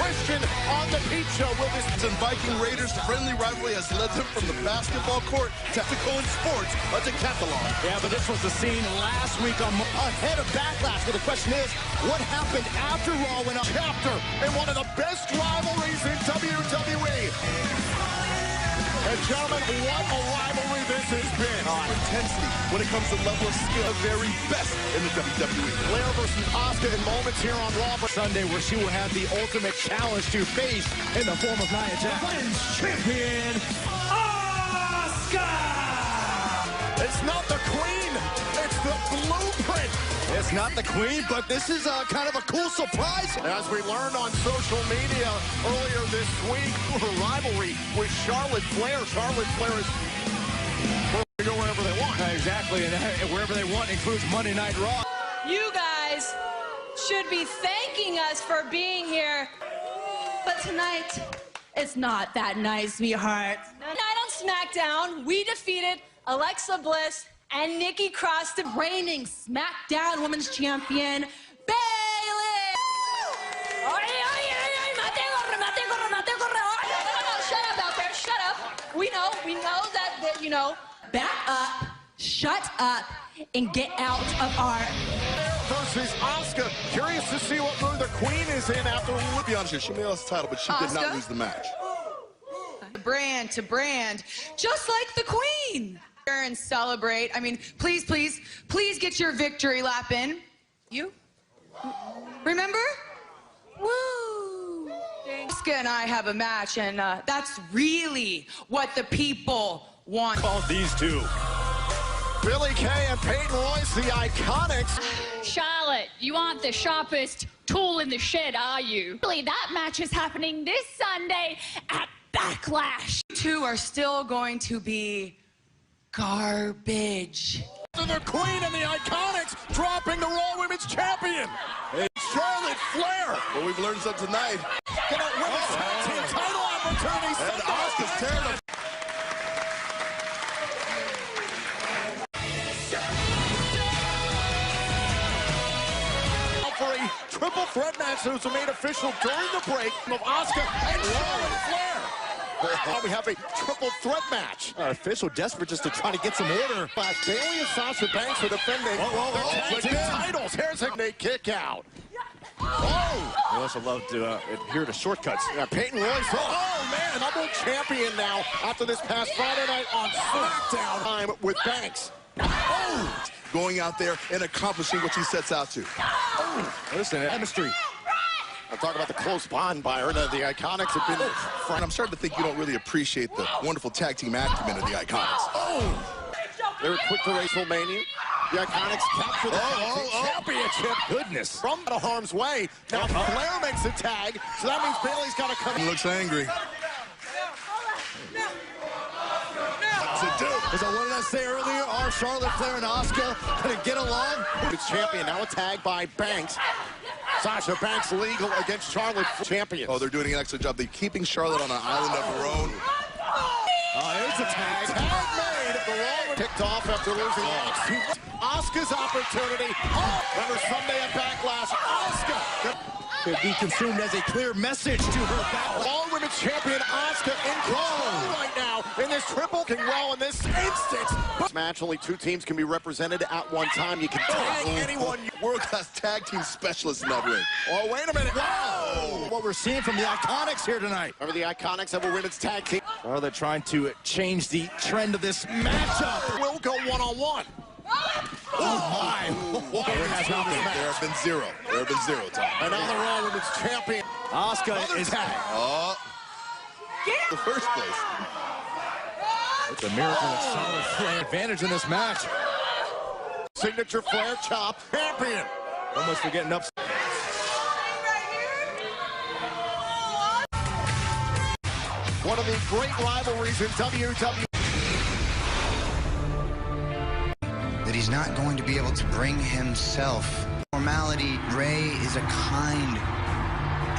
Christian on the Pete Show. Will this Viking Raiders friendly rivalry has led them from the basketball court to technical in sports, a decathlon. Yeah, but this was the scene last week on ahead of Backlash. But the question is, what happened after Raw went up? Chapter in one of the best rivalries in WWE. And gentlemen, what a rivalry this has been. Intensity when it comes to level of skill, the very best in the WWE. Flair versus Asuka in moments here on Raw for Sunday, where she will have the ultimate challenge to face in the form of Nia Jax. Women's champion, Asuka! It's not the queen, it's the blueprint. It's not the queen, but this is kind of a cool surprise. As we learned on social media earlier this week, her rivalry with Charlotte Flair. Charlotte Flair is to go wherever they want. Exactly, and wherever they want includes Monday Night Raw. You guys should be thanking us for being here. But tonight, it's not that nice, sweetheart. Tonight on SmackDown, we defeated Alexa Bliss and Nikki Cross, the reigning SmackDown Women's Champion, Bayley! No, shut up out there, shut up. We know that, you know, back up, shut up, and get out of our... Versus Asuka. Curious to see what mood the queen is in after... To be honest here, she may have lost the title, but she did not lose the match. Brand to brand, just like the queen. And celebrate. I mean, please, please, please get your victory lap in. You? Remember? Woo! Asuka and I have a match, and that's really what the people want. Called these two. Billie Kay and Peyton Royce, the Iconics. Charlotte, you aren't the sharpest tool in the shed, are you? Really, that match is happening this Sunday at Backlash. You two are still going to be garbage. The Queen and the Iconics dropping the Raw Women's Champion. It's Charlotte Flair. Well, we've learned something tonight. Get a women's tag team title opportunity. And Asuka's tearing them. For a triple threat match that was made official during the break of Asuka and Charlotte Flair. We have a triple threat match. Official desperate just to try to get some order. Bayley and Sasha Banks are defending their tag team titles. Here's a kick out. Oh! I also love to adhere to shortcuts. Yeah, Peyton Royce. Oh, man, double champion now after this past Friday night on SmackDown time with Banks. Oh! Going out there and accomplishing what she sets out to. Oh! Listen, chemistry. I'm talking about the close bond, Byron. The Iconics have been front. I'm starting to think you don't really appreciate the wonderful tag team acumen of the Iconics. Oh! They were quick to WrestleMania. The Iconics capture the championship. Goodness. From out of harm's way. Now Flair makes a tag, so that means Bayley's got to come in. He looks angry. As I wanted to say earlier, are Charlotte Flair and Asuka going to get along? It's champion, now a tag by Banks. Sasha Banks legal against Charlotte champion. Oh, they're doing an excellent job. They're keeping Charlotte on an island of her own. Here's a tag. Tag made. The Raw picked off after losing Asuka's opportunity. Remember Sunday at Backlash. Asuka could be consumed as a clear message to her battle. All women's champion Asuka in control right now in this triple king well in this instance. This match, only two teams can be represented at one time. You can tag anyone. World-class tag team specialist in that ring. Oh, wait a minute. Wow! What we're seeing from the Iconics here tonight. Remember, the Iconics have a women's tag team. Are they trying to change the trend of this matchup? We'll go one-on-one. Oh, my. There have been zero. There have been zero, Tom. And now the Raw Women's Champion. Asuka is tagged. The first place. It's a miracle of solid Flair advantage in this match. Signature Flair chop. Champion. Almost forgetting up. One of the great rivalries in WWE. That he's not going to be able to bring himself. Formality, Ray is a kind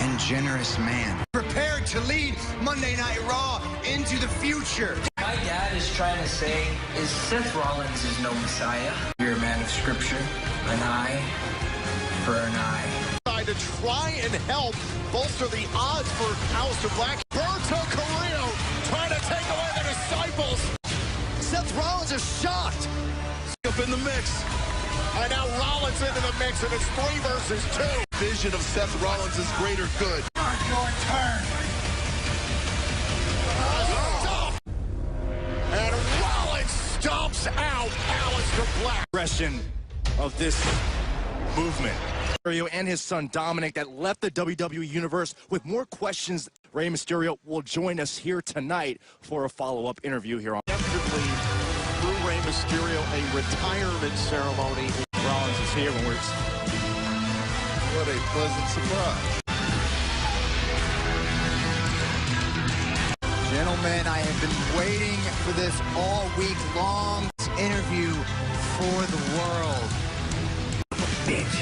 and generous man. Prepared to lead Monday Night Raw into the future. My dad is trying to say is Seth Rollins is no Messiah. You're a man of scripture, an eye for an eye. to try and help bolster the odds for Aleister Black. Berto Carrillo trying to take away the disciples. Seth Rollins is shocked. Up in the mix. And now Rollins into the mix, and it's 3 versus 2. Vision of Seth Rollins is greater good. Your turn. Stop. And Rollins stomps out Aleister Black. Progression of this movement. Mysterio and his son Dominic that left the WWE Universe with more questions. Rey Mysterio will join us here tonight for a follow-up interview here on. Definitely through Rey Mysterio a retirement ceremony. Rollins is here when we're... What a pleasant surprise. Gentlemen, I have been waiting for this all week long. This interview for the world. Bitch.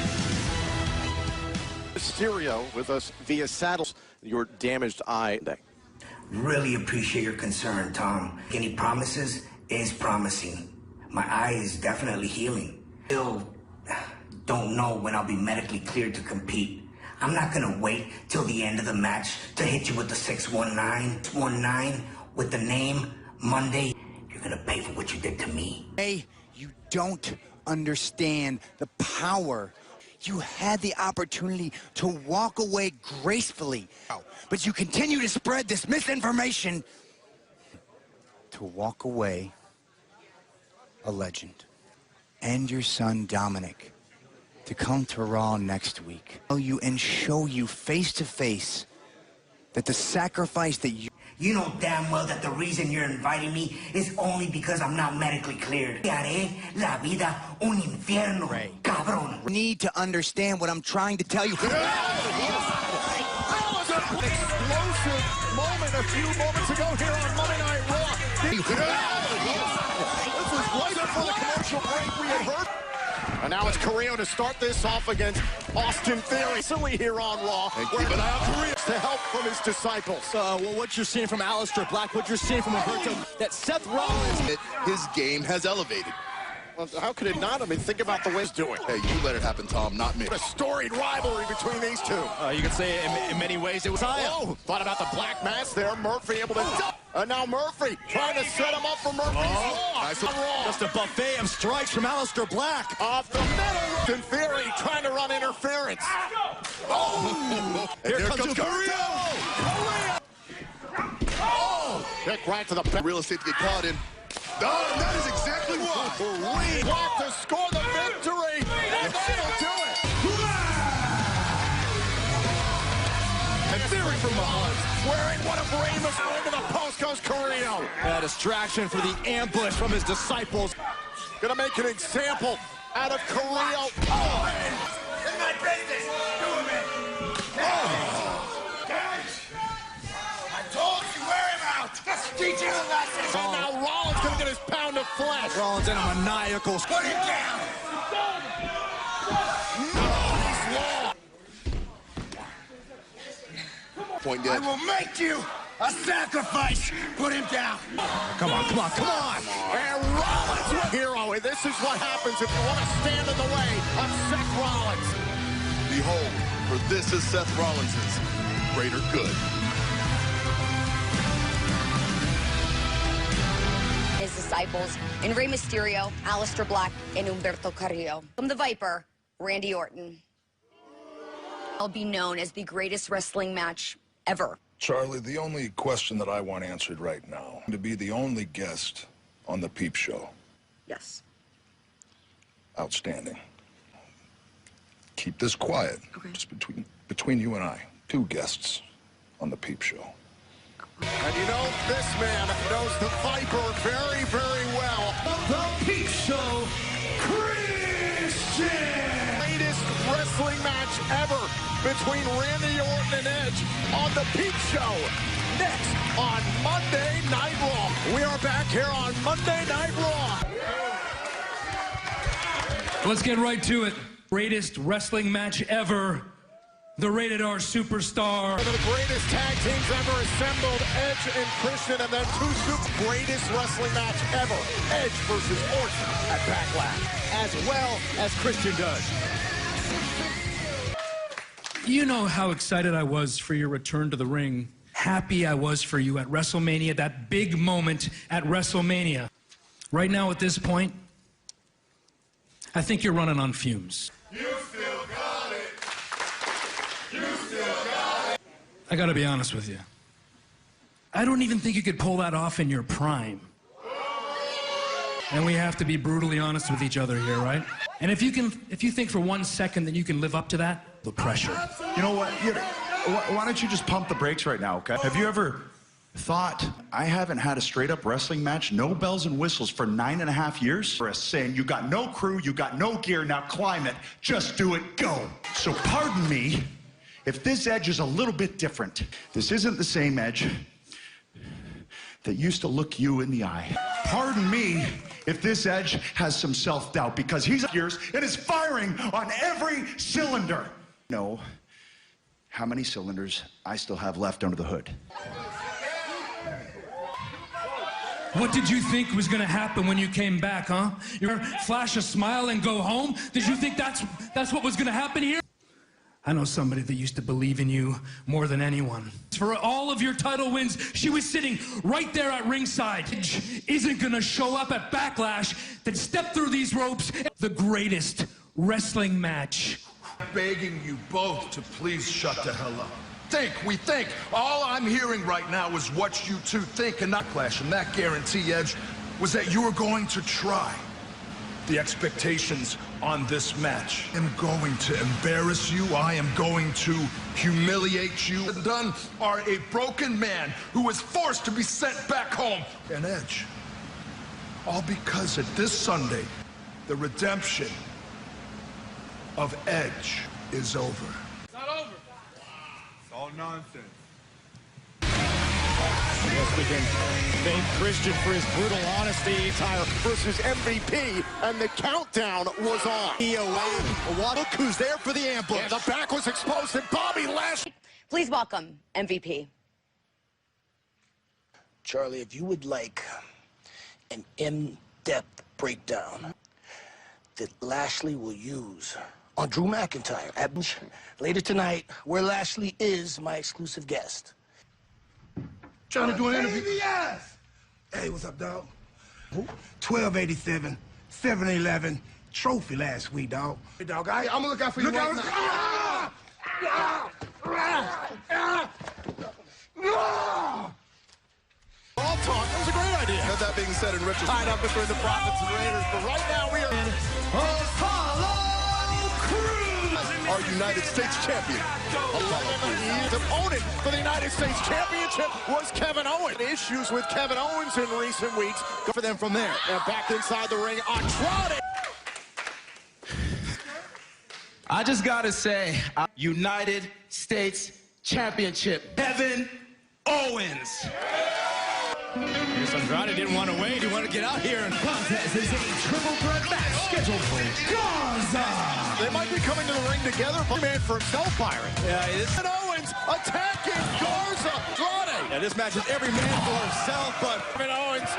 Mysterio with us via saddles. Your damaged eye. Really appreciate your concern, Tom. Any promises is promising. My eye is definitely healing. Still don't know when I'll be medically cleared to compete. I'm not gonna wait till the end of the match to hit you with the 619 with the name Monday. You're gonna pay for what you did to me. Hey, you don't understand the power. You had the opportunity to walk away gracefully, but you continue to spread this misinformation. To walk away a legend. And your son Dominic to come to Raw next week. Tell you and show you face to face that the sacrifice that You know damn well that the reason you're inviting me is only because I'm not medically cleared. Haré la vida un infierno, cabrón. need to understand what I'm trying to tell you. That was an explosive moment a few moments ago here on Monday Night Raw. This was right before the commercial break we had heard. And now it's Carrillo to start this off against Austin Theory. Recently here on Raw, keep an eye on Carrillo to help from his disciples. Well, what you're seeing from Aleister Black, what you're seeing from Roberto, that Seth Rollins... His game has elevated. Well, how could it not? I mean, think about the way he's doing. Hey, you let it happen, Tom, not me. What a storied rivalry between these two. You can say in many ways it was... Oh, thought about the black mask there. Murphy able to... And now Murphy trying to set him up for Murphy's Law. Nice. Just a buffet of strikes from Aleister Black. Off the middle. In theory, trying to run interference. Oh! Here comes Carrillo! Oh! Kick right to the back. Real estate to get caught in. Oh, that is exactly why. Black to score the victory. And that'll do it. And Theory from behind. Wearing one of Rey's into the post goes Carrillo. A distraction for the ambush from his disciples. Gonna make an example out of Carrillo. Oh! In my business, doing it. I told you, wear him out. That's teaching a lesson. And now Rollins gonna get his pound of flesh. Rollins in a maniacal... Put him down. Point I dead. will make you a sacrifice. Put him down. Come on. And Rollins with hero. And this is what happens if you want to stand in the way of Seth Rollins. Behold, for this is Seth Rollins' greater good. His disciples, and Rey Mysterio, Aleister Black, and Humberto Carrillo. From the Viper, Randy Orton. I'll be known as the greatest wrestling match ever. Charlie, the only question that I want answered right now, to be the only guest on the Peep Show. Yes. Outstanding. Keep this quiet. Okay. Just between you and I. 2 guests on the Peep Show. And you know, this man knows the Viper very, very well. The Peep Show, Christian! Greatest wrestling match ever between Randy Orton and Edge on the Peep Show. Next on Monday Night Raw. We are back here on Monday Night Raw. Let's get right to it. Greatest wrestling match ever. The Rated R Superstar. The greatest tag teams ever assembled, Edge and Christian, and then 2 greatest wrestling match ever. Edge versus Orton at Backlash, As well as Christian does. You know how excited I was for your return to the ring. Happy I was for you at WrestleMania, that big moment at WrestleMania. Right now, at this point, I think you're running on fumes. You still got it. You still got it. I gotta be honest with you. I don't even think you could pull that off in your prime. And we have to be brutally honest with each other here, right? And if you think for 1 second that you can live up to that, the pressure. You know what? Why don't you just pump the brakes right now, okay? Have you ever thought, I haven't had a straight-up wrestling match, no bells and whistles for 9.5 years? For us saying, you got no crew, you got no gear, now climb it, just do it, go. So pardon me if this Edge is a little bit different. This isn't the same Edge that used to look you in the eye. Pardon me if this Edge has some self-doubt, because he's years and is firing on every cylinder. No, how many cylinders I still have left under the hood. What did you think was gonna happen when you came back, huh? You're gonna flash a smile and go home? Did you think that's what was gonna happen here? I know somebody that used to believe in you more than anyone. For all of your title wins, she was sitting right there at ringside. Isn't gonna show up at Backlash, then step through these ropes. The greatest wrestling match. Begging you both to please shut the hell up. We think. All I'm hearing right now is what you two think and not Clash, and that guarantee, Edge, was that you were going to try. The expectations on this match. I am going to embarrass you. I am going to humiliate you. The Dunn are a broken man who was forced to be sent back home. And Edge, all because of this Sunday, the redemption of Edge is over. It's not over. It's all nonsense. Yes, we can thank Christian for his brutal honesty. Tyler versus MVP, and the countdown was on. Look who's there for the ambush. Yeah, the back was exposed, and Bobby Lashley. Please welcome MVP. Charlie, if you would like an in-depth breakdown that Lashley will use on Drew McIntyre later tonight, where Lashley is my exclusive guest. Trying to do an interview? Yes! Hey, what's up, dog? 1287, 711, trophy last week, dog. Hey, dog, I'm gonna look out for you right now. All talk, it was a great idea. Now, that being said, in retrospect, Tied up between the Profits and Raiders, but right now we are in our United States champion. The opponent for the United States Championship was Kevin Owens. Issues with Kevin Owens in recent weeks. Go for them from there. And back inside the ring, Andrade. I just gotta say, United States Championship, Kevin Owens. Yes, Andrade didn't want to wait. He wanted to get out here. And contest is a triple threat match scheduled for Gaza. They might be coming to the ring together, but man for himself, Byron. Yeah, Kevin Owens attacking Garza. Andrade. Yeah, this match is every man for himself, but Kevin Owens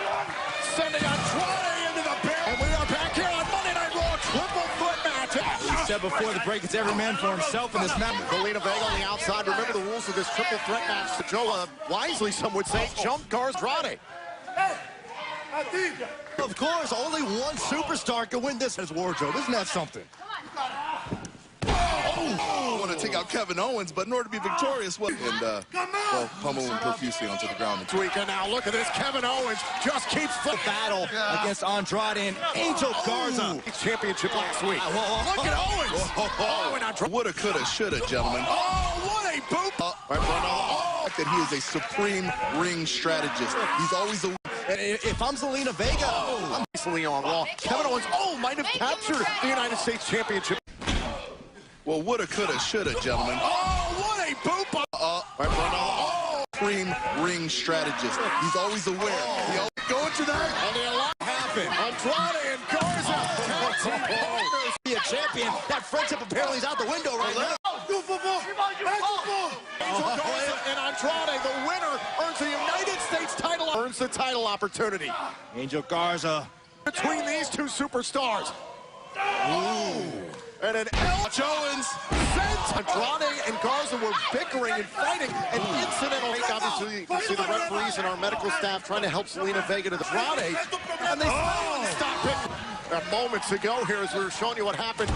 sending Andrade into the barrel. And we are back here on Monday Night Raw, triple threat match. He said before the break, it's every man for himself in this match. Zelina Vega on the outside. Remember the rules of this triple threat match. Joe, wisely, some would say, jump Garza. Andrade. Of course, only one superstar can win this as wardrobe. Isn't that something? I want to take out Kevin Owens, but in order to be victorious, pummel him profusely onto the ground. And now look at this, Kevin Owens just keeps the battle against Andrade and Angel Garza. Championship last week. Look at Owens. Woulda, coulda, shoulda, gentlemen. Oh, what a boop. That he is a supreme ring strategist. He's always a... If I'm Zelina Vega, I'm recently on Raw. Kevin Owens, might have captured the United States Championship. Well, woulda, coulda, shoulda, gentlemen. Oh, what a boop. Supreme ring strategist. He's always aware. Going tonight. And a lot happened. Andrade and Garza. Be a champion. That friendship apparently is out the window right now. And Andrade, the winner, earns the United States title. Earns the title opportunity. Angel Garza. Between these two superstars. Ooh. And an Owens sent. Andrade and Garza were bickering and fighting. An incidental. Obviously, you can see the referees and our medical staff trying to help Selena Vega to the Andrade. And they stop it. Moments ago here as we were showing you what happened.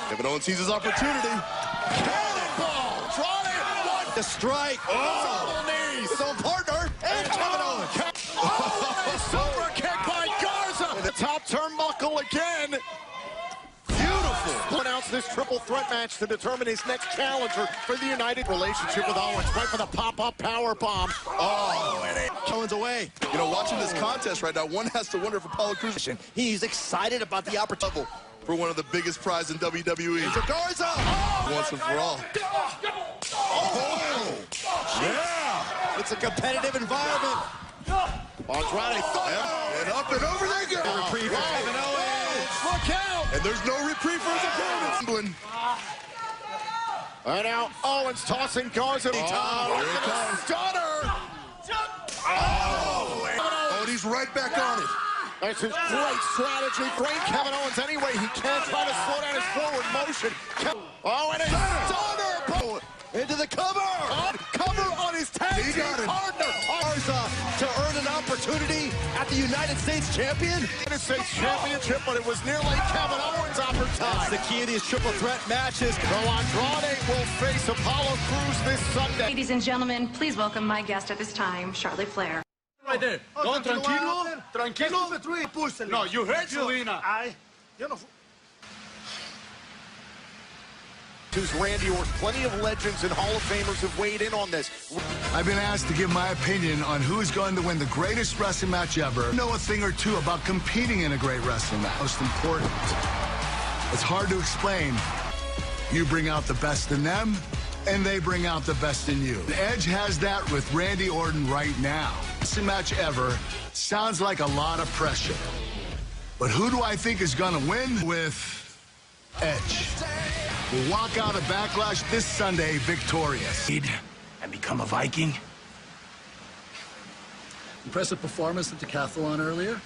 Kevin Owens sees his opportunity. Cannonball. Andrade. The strike. Oh. Knees. His own partner. And Kevin Owens. Super kick by Garza. And the top turnbuckle again. Beautiful. Announce this triple threat match to determine his next challenger for the United relationship with Owens. Right for the pop-up power bomb. Oh, and Owens away. You know, watching this contest right now, one has to wonder if Apollo Crews. He's excited about the opportunity for one of the biggest prizes in WWE. Garza. Once and for all. Oh. Yeah. It's a competitive environment. Andrade. And up and over they go. Reprieve for Kevin Owens. Look out. And there's no reprieve for his opponent. And now Owens tossing Garza. Stunner. Oh, and he's right back on it. That's his great strategy. Bring Kevin Owens any way he can. Try to slow down his forward motion. Oh, and a stunner. Into the cover. Cover on his tag team partner. Garza to earn an opportunity at the United States Champion. United States Championship, but it was nearly Kevin Owens' opportunity. That's the key of these triple threat matches. So Andrade will face Apollo Crews this Sunday. Ladies and gentlemen, please welcome my guest at this time, Charlotte Flair. Right there. Go tranquilo. Tranquilo. No, you heard Selena. Who's Randy Orton. Plenty of legends and Hall of Famers have weighed in on this. I've been asked to give my opinion on who's going to win the greatest wrestling match ever. I know a thing or two about competing in a great wrestling match. Most important. It's hard to explain. You bring out the best in them, and they bring out the best in you. Edge has that with Randy Orton right now. Best match ever. Sounds like a lot of pressure. But who do I think is going to win? With Edge. Will walk out of Backlash this Sunday victorious. And become a Viking. Impressive performance at the decathlon earlier.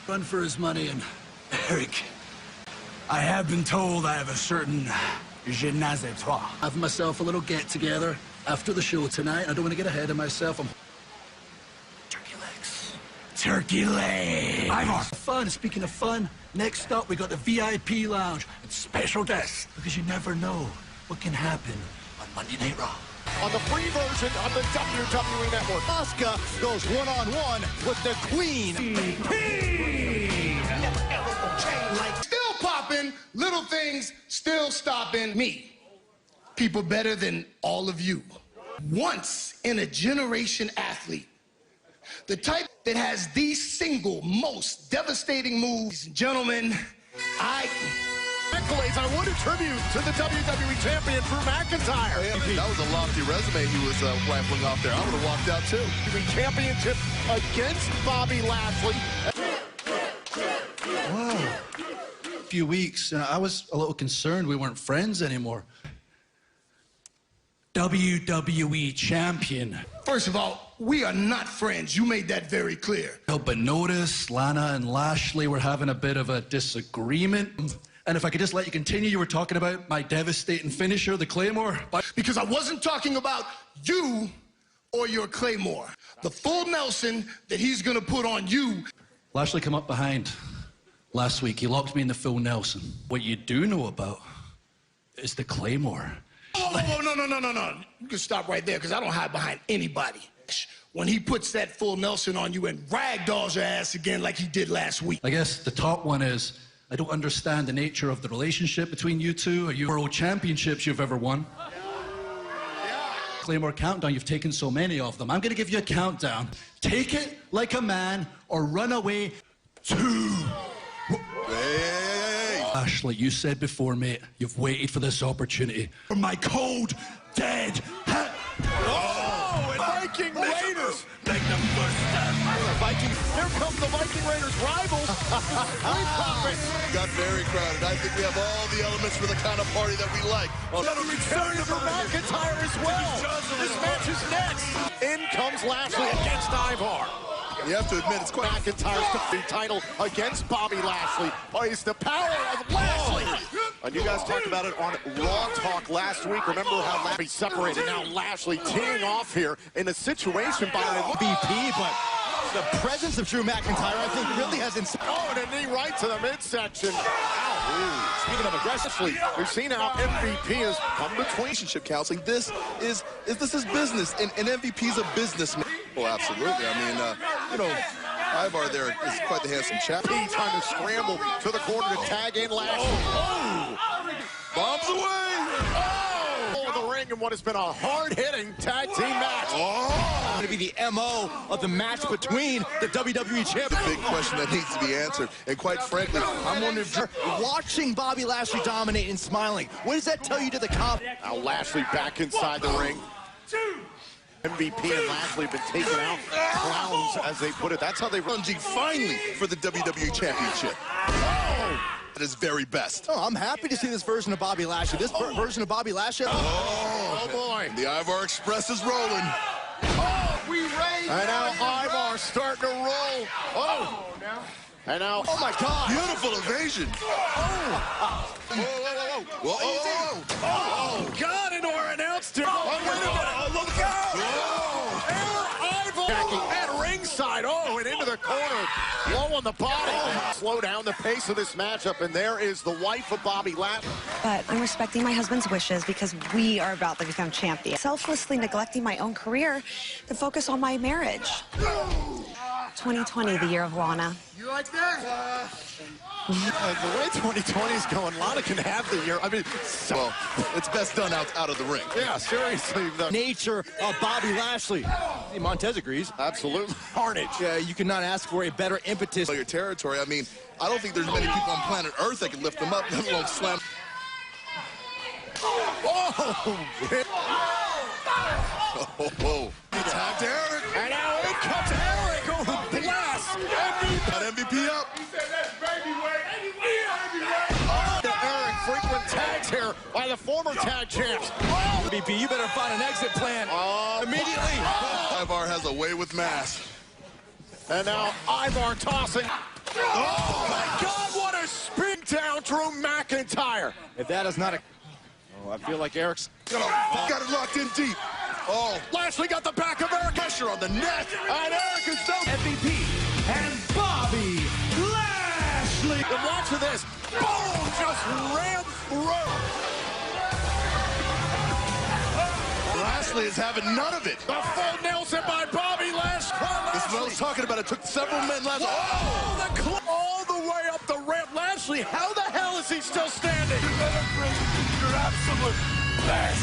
Run for his money. And Eric, I have been told I have a certain je ne sais quoi. I have myself a little get-together after the show tonight. I don't want to get ahead of myself. Turkey legs. Turkey legs. Fun. Speaking of fun, next up we got the VIP lounge and special guests. Because you never know what can happen on Monday Night Raw. On the free version of the WWE Network, Asuka goes one-on-one with the Queen. Still popping, little things still stopping me. People better than all of you. Once in a generation athlete. The type that has the single most devastating moves. Gentlemen, accolades I would attribute to the WWE Champion, Drew McIntyre. Yeah, that was a lofty resume he was rifling off there. I would have walked out too. The championship against Bobby Lashley. Wow. A few weeks, I was a little concerned we weren't friends anymore. WWE Champion. First of all, we are not friends. You made that very clear. No, but notice Lana and Lashley were having a bit of a disagreement. And if I could just let you continue, you were talking about my devastating finisher, the Claymore. Because I wasn't talking about you or your Claymore. The full Nelson that he's going to put on you. Lashley come up behind last week. He locked me in the full Nelson. What you do know about is the Claymore. Oh, no. You can stop right there because I don't hide behind anybody. When he puts that full Nelson on you and ragdolls your ass again like he did last week. I guess the top one is, I don't understand the nature of the relationship between you two. Are you world championships you've ever won? Yeah. Claymore countdown, you've taken so many of them. I'm gonna give you a countdown. Take it like a man or run away. 2. Hey. Ashley, you said before, mate, you've waited for this opportunity. For my cold, dead hat. Oh, and Viking Raiders. Make them first step. Here comes the Viking Raiders rivals. Got very crowded. I think we have all the elements for the kind of party that we like. Return for McIntyre as well. This match is next. In comes Lashley against Ivar. You have to admit, it's quite McIntyre's defeat title against Bobby Lashley. Oh, it's the power of Lashley. And you guys talked about it on Raw Talk last week. Remember how Lashley separated? Now Lashley teeing off here in a situation by MVP, but the presence of Drew McIntyre, I think, really has inspired. Oh, and a knee right to the midsection. Ow. Speaking of aggressively, we've seen how MVP has come between. Relationship counseling. This is business, and MVP is a businessman. Well, absolutely. I mean, you know, Ivar there is quite the handsome chap. Trying to scramble to the corner to tag in Lashley. Oh! Bombs away! Oh! The ring in what has been a hard-hitting tag team match. Oh! Going to be the MO of the match between the WWE champions. Big question that needs to be answered. And quite frankly, I'm wondering if watching Bobby Lashley dominate and smiling, what does that tell you to the comp? Now Lashley back inside the ring. MVP and Lashley have been taking out clowns, as they put it. That's how they run finally for the WWE Championship. Oh! At his very best. Oh, I'm happy to see this version of Bobby Lashley. This version of Bobby Lashley. Oh boy. The Ivar Express is rolling. Oh, we raised. And now Ivar starting to roll. Oh. And now, oh my God. Beautiful evasion. Oh. Whoa, whoa, whoa, whoa. Oh, God, into our announcer. Oh, look out. At ringside. Oh, and into the corner. Low on the body. Slow down the pace of this matchup. And there is the wife of Bobby Lashley. But I'm respecting my husband's wishes because we are about to become champions. Selflessly neglecting my own career to focus on my marriage. 2020, the year of Lana. You like that? The way 2020 is going, Lana can have the year. I mean, well, it's best done out of the ring. Yeah, seriously. The nature of Bobby Lashley. Hey, Montez agrees. Absolutely. Carnage. Yeah, you could not ask for a better impetus. Your territory. I mean, I don't think there's many people on planet Earth that can lift them up, let alone slam. Oh! Oh! Tagged Eric. And now in comes Eric. Oh, blast! Got MVP up. Eric, frequent tags here by the former tag champs. Oh, MVP, you better find an exit plan immediately. Ivar has a way with mass. And now Ivar tossing. Oh my God, what a spin down Drew McIntyre. If that is not a... Oh, I feel like Eric's... Got it locked in deep. Oh, Lashley got the back of Eric. Pressure on the neck. And Eric is down. MVP and Bobby Lashley. And watch for this. Boom! Just ran through. Lashley is having none of it. The full Nelson by Bobby Lashley. This is what I was talking about. It took several men last. Oh, all the way up the ramp. Lashley, how the hell is he still standing? You're absolute best.